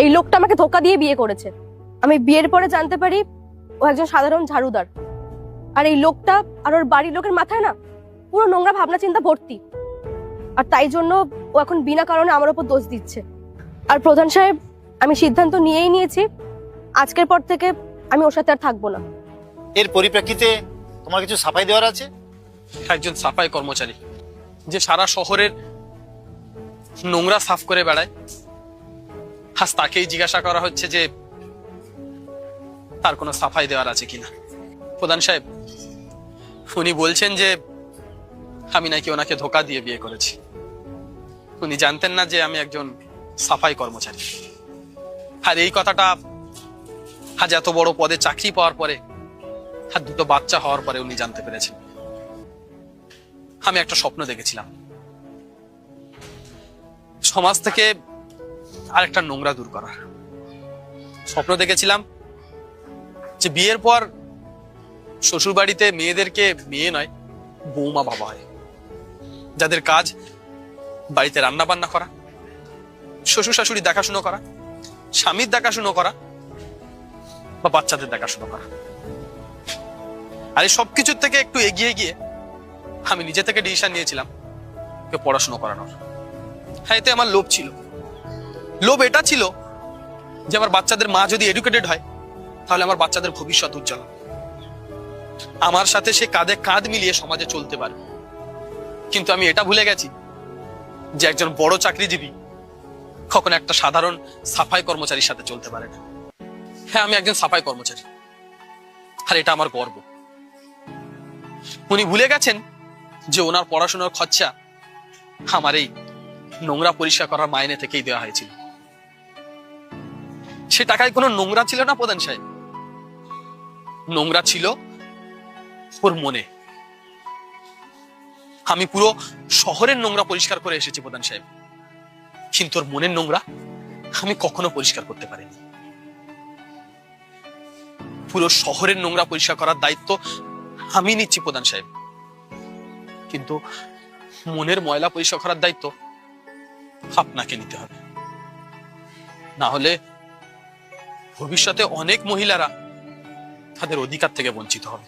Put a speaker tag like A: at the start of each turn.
A: এই লোকটা আমাকে ধোকা দিয়ে বিয়ে করেছে। আমি বিয়ের পরে জানতে পারি ও একজন সাধারণ ঝাড়ুদার। আর এই লোকটা আর ওর বাড়ির লোকের মাথায় না পুরো নোংরা ভাবনা চিন্তা ভর্তি। আর তাই জন্য ও এখন বিনা কারণে আমার উপর দোষ দিচ্ছে। আর প্রধান সাহেব, আমি সিদ্ধান্ত নিয়েই নিয়েছি, আজকের পর থেকে আমি ওর সাথে আর থাকবো না।
B: এর পরিপ্রেক্ষিতে তোমার কিছু সাফাই দেওয়ার আছে।
C: একজন সাফাই কর্মচারী যে সারা শহরের নোংরা সাফ করে বেড়ায়, আজ তাকেই জিজ্ঞাসা করা হচ্ছে যে তার কোনো সাফাই দেওয়ার আছে কিনা। প্রধান সাহেব, উনি বলছেন যে আমি নাকি ওনাকে ধোকা দিয়ে বিয়ে করেছি। উনি জানতেন না যে আমি একজন সাফাই কর্মচারী। আর এই কথাটা আজ এত বড় পদে চাকরি পাওয়ার পরে আর দুটো বাচ্চা হওয়ার পরে উনি জানতে পেরেছেন। আমি একটা স্বপ্ন দেখেছিলাম, সমাজ থেকে আরেকটা নোংরা দূর করার স্বপ্ন দেখেছিলাম। যে বিয়ের পর শ্বশুর বাড়িতে মেয়েদেরকে মেয়ে নয় বৌমা বাবা হয়, যাদের কাজ বাড়িতে রান্না বান্না করা, শ্বশুর শাশুড়ি দেখাশুনো করা, স্বামীর দেখাশুনো করা বা বাচ্চাদের দেখাশুনো করা। আর এই সবকিছুর থেকে একটু এগিয়ে গিয়ে আমি নিজে থেকে ডিসিশন নিয়েছিলাম ওকে পড়াশুনো করানোর। হ্যাঁ, এতে আমার লোভ ছিল। লোভ এটা ছিল যে আমার বাচ্চাদের মা যদি এডুকেটেড হয় তাহলে আমার বাচ্চাদের ভবিষ্যৎ উজ্জ্বল, আমার সাথে সে কাঁধে কাঁধ মিলিয়ে সমাজে চলতে পারে। কিন্তু আমি এটা ভুলে গেছি যে একজন বড় চাকরিজীবী কখনো একটা সাধারণ সাফাই কর্মচারীর সাথে চলতে পারে না। হ্যাঁ, আমি একজন সাফাই কর্মচারী, আর এটা আমার গর্ব। উনি ভুলে গেছেন যে ওনার পড়াশোনার খরচা আমার এই নোংরা পরিষ্কার করার মাইনে থেকেই দেওয়া হয়েছিল। সে টাকায় কোনো নোংরা ছিল না প্রধান সাহেব, নোংরা ছিল ওর মনে। আমি পুরো শহরের নোংরা পরিষ্কার করে এসেছি প্রধান সাহেব, কিন্তু ওর মনের নোংরা আমি কখনো পরিষ্কার করতে পারিনি। পুরো শহরের নোংরা পরিষ্কার করার দায়িত্ব আমি নিচ্ছি প্রধান সাহেব, কিন্তু মনের ময়লা পরিষ্কার করার দায়িত্ব আপনাকে নিতে হবে। না হলে ভবিষ্যতে অনেক মহিলারা তাদের অধিকার থেকে বঞ্চিত হবে।